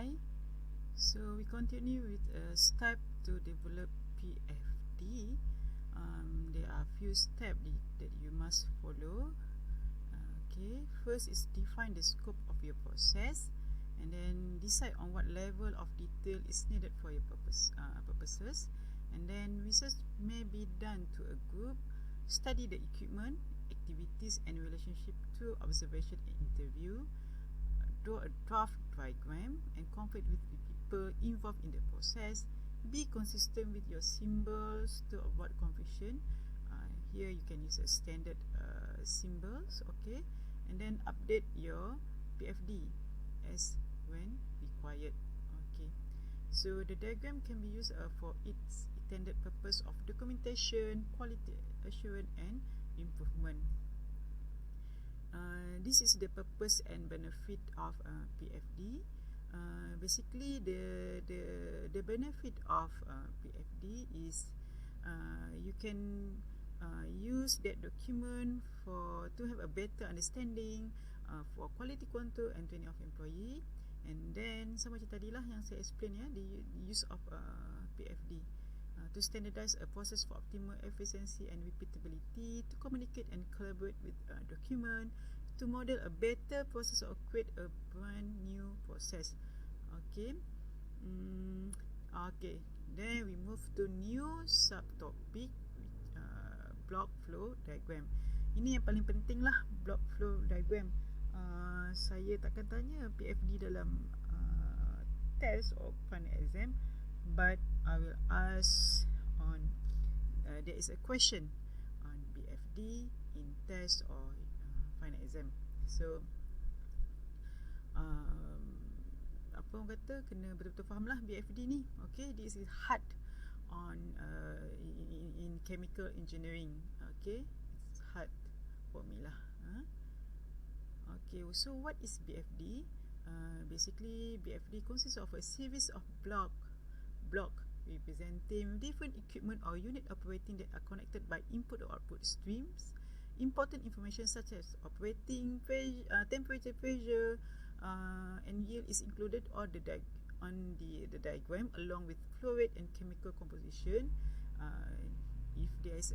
Hi, so we continue with a step to develop PFD. There are few steps that you must follow. Okay, first is define the scope of your process, and then decide on what level of detail is needed for your purposes. And then research may be done to a group, study the equipment, activities and relationship to observation and interview, draw a draft diagram and conflict with the people involved in the process. Be consistent with your symbols to avoid confusion. Here you can use a standard symbols, okay, and then update your PFD as when required. Okay, so the diagram can be used for its intended purpose of documentation, quality assurance and improvement. This is the purpose and benefit of PFD. Basically, the benefit of PFD is you can use that document to have a better understanding for quality control and training of employee. And then sama macam tadi lah yang saya explain ya, the use of PFD to standardize a process for optimal efficiency and repeatability, to communicate and collaborate with document, to model a better process or create a brand new process. Okay. Okay. Then we move to new subtopic, block flow diagram. Ini yang paling penting lah, block flow diagram. Saya takkan tanya PFD dalam test or final exam, but I will ask on there is a question on BFD in test or final exam. So apa orang kata, kena betul-betul faham lah BFD ni. Okay, this is hard on in chemical engineering. Okay, it's hard for me lah. Okay, so what is BFD? Basically, BFD consists of a series of block representing different equipment or unit operating that are connected by input or output streams. Important information such as operating temperature, pressure, and yield is included on the diagram along with flow rate and chemical composition. If there is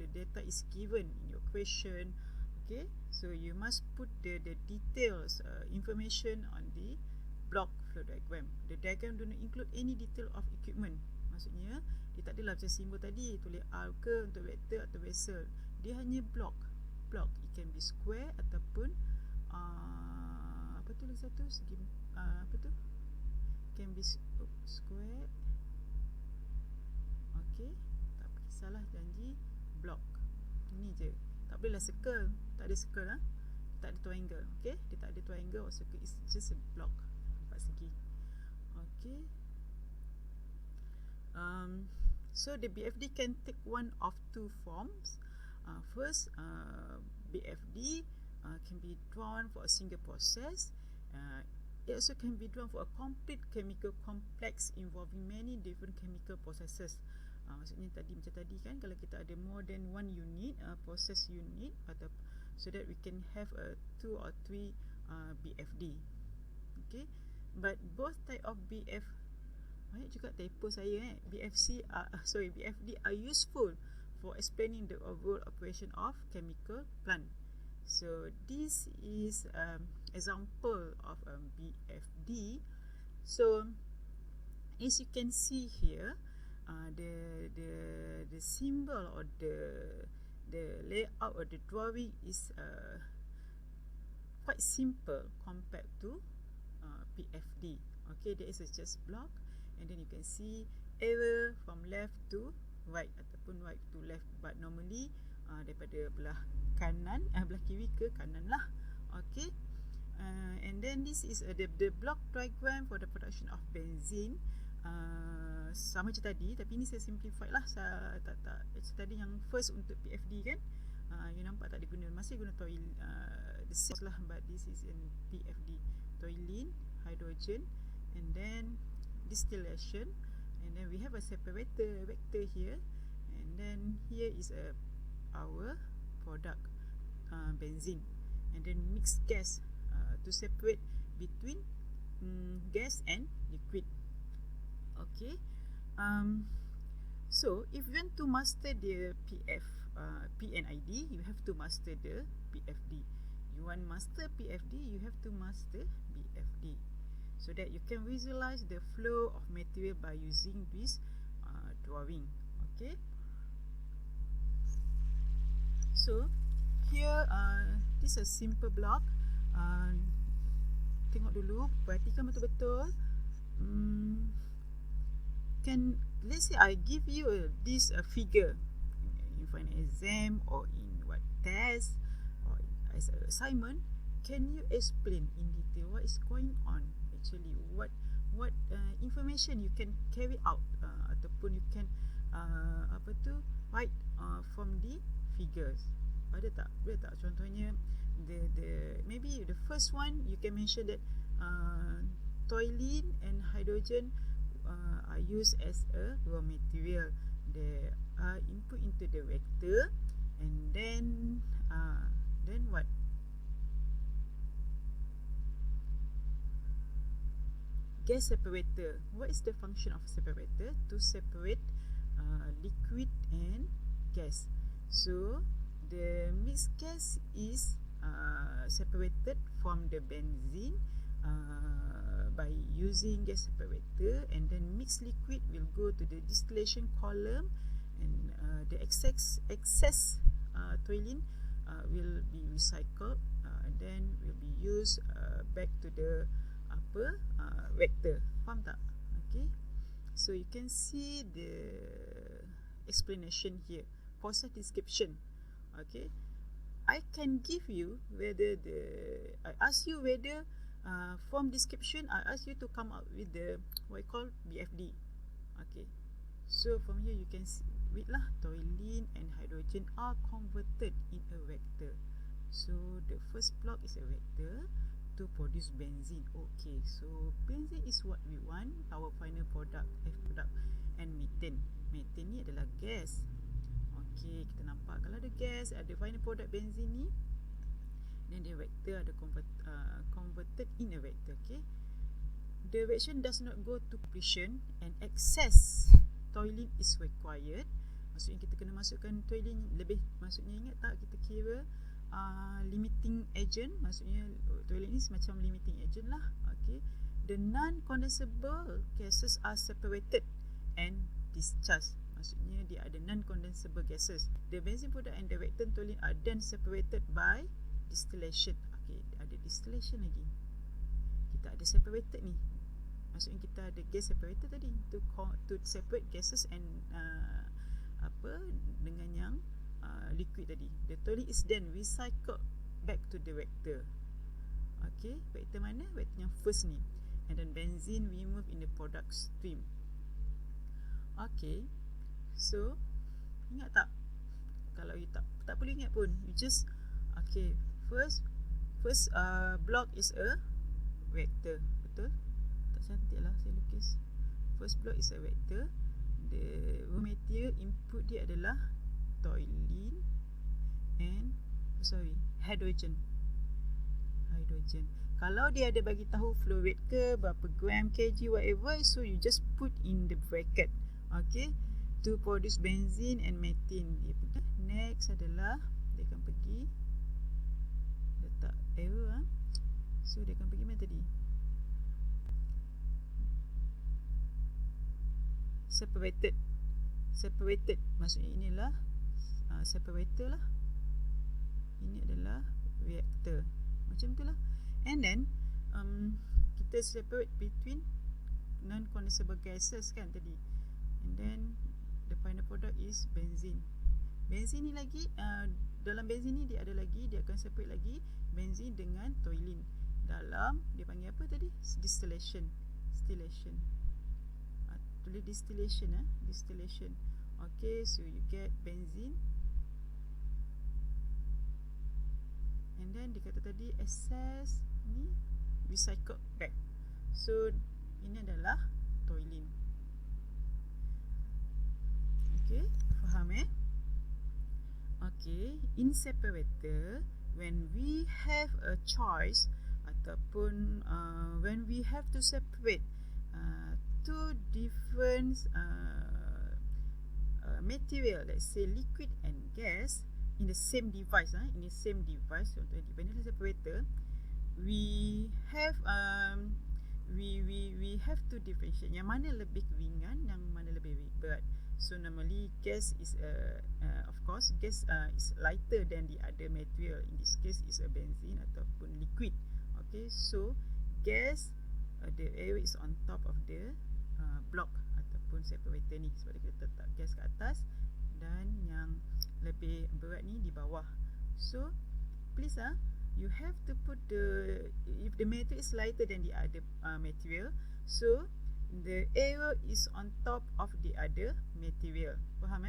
the data is given in your question, okay, so you must put the details information on the block flow diagram. The diagram do not include any detail of equipment. Maksudnya dia tak adalah macam simbol tadi tulis R ke untuk vector atau vessel. Dia hanya block. It can be square ataupun apa tu lagi satu segi apa tu? Can be square. Okay, tak kisahlah, janji block. Ini je. Tak bolehlah circle. Tak ada circle lah. Tak ada triangle. Okay, dia tak ada triangle or circle. It's just a block. Empat segi. Okay. So the BFD can take one of two forms. First, BFD can be drawn for a single process. It also can be drawn for a complete chemical complex involving many different chemical processes. Maksudnya macam tadi kan, kalau kita ada more than one unit, process unit, atau so that we can have a 2 or 3 BFD. Okay, but both type of banyak juga typo saya BFD are useful for explaining the overall operation of chemical plant. So this is example of BFD. So as you can see here, the symbol or the layout or the drawing is quite simple compared to PFD. Okay, there is a just block, and then you can see arrow from left to right ataupun right to left, but normally daripada belah kanan belah kiri ke kanan lah. Okay, and then this is the block diagram for the production of benzene. Sama macam tadi, tapi ini saya simplify lah. Saya tak tadi yang first untuk PFD kan, you nampak tak diguna, masih guna the same lah, but this is in PFD, toluene, hydrogen, and then distillation, and then we have a separator vector here, and then here is our product, benzene, and then mixed gas to separate between gas and liquid. Okay. So if you want to master the PNID, you have to master the PFD. You want master PFD, you have to master BFD, so that you can visualize the flow of material by using this drawing. Okay. So here this is a simple block. Tengok dulu, perhatikan betul-betul. Let's say I give you this figure in final exam or in what test or as an assignment. Can you explain in detail what is going on actually? What information you can carry out ataupun you can write from the figures. Ada tak? Boleh tak? Contohnya maybe the first one you can mention that toluene and hydrogen are used as a raw material. They are input into the reactor, and then what? Gas separator. What is the function of separator? To separate liquid and gas. So the mixed gas is separated from the benzene by using gas separator, and then mixed liquid will go to the distillation column, and the excess toluene will be recycled and then will be used back to the reactor. Faham tak? Okay. So you can see the explanation here, process description. Okay. I can give you I ask you whether from description I ask you to come up with the what I call BFD. Okay. So from here you can read lah, toluene and hydrogen are converted in a reactor. So the first block is a reactor to produce benzene. Okay, so benzene is what we want, our final product, product. And methane. Methane ni adalah gas. Okay, kita nampak kalau ada gas, ada final product benzene ni, then the reactor ada converted in a reactor. Okay, the reaction does not go to completion and excess toluene is required. Maksudnya kita kena masukkan toluene lebih. Maksudnya ingat tak, kita kira limiting agent. Maksudnya toluene ni semacam limiting agent lah. Okay, the non-condensable gases are separated and discharged. Maksudnya dia ada non-condensable gases. The benzene product and the reactant toluene are then separated by distillation. Okay, ada distillation lagi. Kita ada separated ni. Maksudnya kita ada gas separator tadi to separate gases and dengan yang liquid tadi. The toluene is then recycled back to the reactor. Okay, reactor mana? Reactor yang first ni. And then benzene removed in the product stream. Okay, so ingat tak? Kalau you tak perlu ingat pun, you just okay, first block is a reactor. Betul? Tak cantik lah saya lukis. First block is a reactor. The raw material input dia adalah toluene and hydrogen. Kalau dia ada bagi tahu flow rate ke, berapa gram, kg, whatever, so you just put in the bracket. Okay, to produce benzene and methane. Dia pergi. Next adalah dia akan pergi letak arrow. So dia akan pergi mana tadi? Separated. Maksudnya inilah separator lah. Ini adalah reactor. Macam tu lah. And then kita separate between non-condensable gases kan tadi. And then the final product is benzene. Benzene ni lagi dalam benzene ni dia ada lagi, dia akan separate lagi benzene dengan toluene. Dalam dia panggil apa tadi? Distillation. Tulis distillation. Okay, so you get benzene. And then dia kata tadi excess ni recycled back. So ini adalah toluene. Okay, faham Okay, in separator, when we have a choice ataupun when we have have to separate two different material, let's say liquid and gas, in the same device. Contoh di vanilla separator, we have we have to differentiate yang mana lebih ringan, yang mana lebih berat. So normally gas is of course gas is lighter than the other material. In this case is a benzene ataupun liquid. Okay, so gas, the air is on top of the block ataupun separator ni, sebab kita letak gas kat atas dan yang lebih berat ni di bawah. So please you have to put if the material is lighter than the other material, so the arrow is on top of the other material. Faham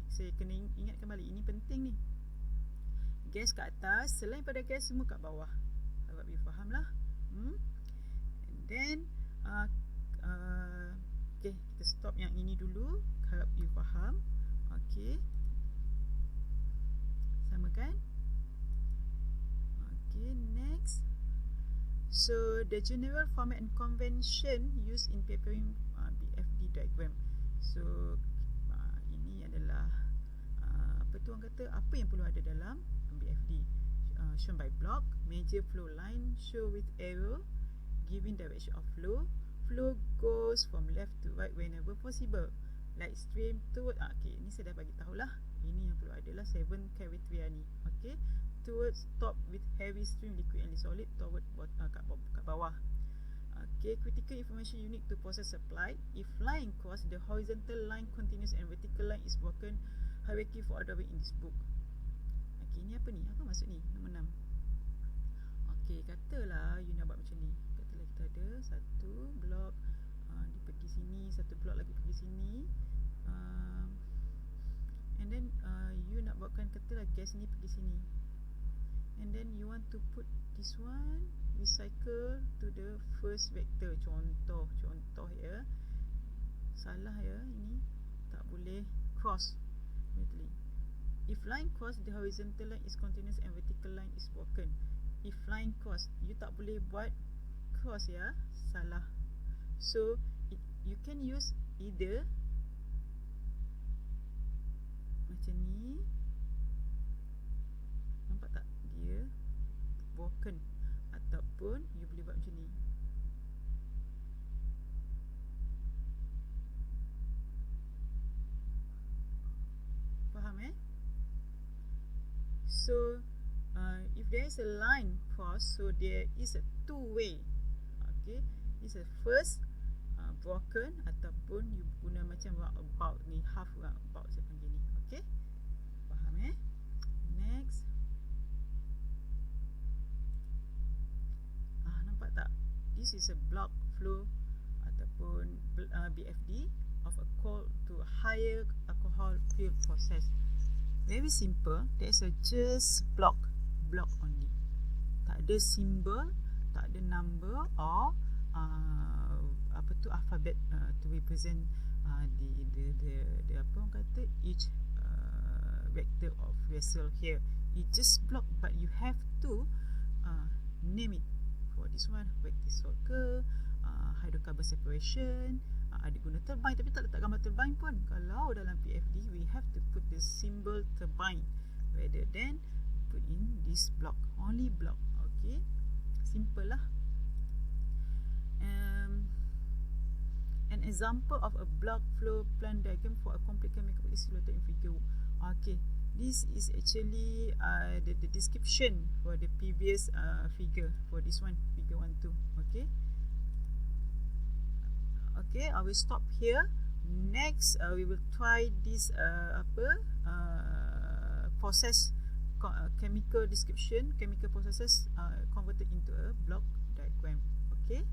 saya kena ingatkan balik, ini penting ni. Gas kat atas, selain pada gas semua kat bawah. Harap you faham lah. And then okay, kita stop yang ini dulu. Harap you faham. Okay, sama kan? Okay, next. So the general format and convention used in preparing BFD diagram. So ini adalah apa tu orang kata, apa yang perlu ada dalam BFD. Shown by block, major flow line show with arrow giving direction of flow. Flow goes from left to right whenever possible. Light stream toward, okay, ini saya dah bagi tahulah. Ini yang perlu adalah 7 criteria ni. Okay, towards top with heavy stream liquid and solid toward kat bawah. Okay, critical information unique to process supply. If line cross, the horizontal line continues and vertical line is broken. Hierarchy for ordering in this book. Okay, ni apa ni? Apa maksud ni? Nombor 6. Okay, katalah you nak buat macam ni. Katalah kita ada satu blok, dia pergi sini, satu blok lagi pergi sini, and then you nak buatkan, katalah gas ni pergi sini, and then you want to put this one recycle to the first vector. Contoh ya, salah ya, ini tak boleh cross. If line cross, the horizontal line is continuous and vertical line is broken. If line cross, you tak boleh buat cross ya, salah. So you can use either macam ni, nampak tak dia broken, ataupun you boleh buat macam ni. Faham So if there is a line cross, so there is a two-way. Okay, this is first broken, ataupun you guna macam roundabout ni, half roundabout saya panggil ni. Okay, faham Next, nampak tak? This is a block flow ataupun BFD of a coal to a higher alcohol field process. Very simple. There's a just block only. Tak ada symbol, tak ada number or apa tu alphabet to represent the apa orang kata, each vector of vessel here. It just block, but you have to name it. For this one, vector salt ke, hydrocarbon separation, ada guna turbine, tapi tak letak gambar turbine pun. Kalau dalam PFD, we have to put the symbol turbine rather than put in this block, only block. Okay, simple lah. An example of a block flow plan diagram for a complete chemical is illustrated in figure. Okay, this is actually the description for the previous figure, for this one, figure 1, 2. Okay. Okay, I will stop here. Next, we will try this process, chemical description, chemical processes converted into a block diagram. Okay.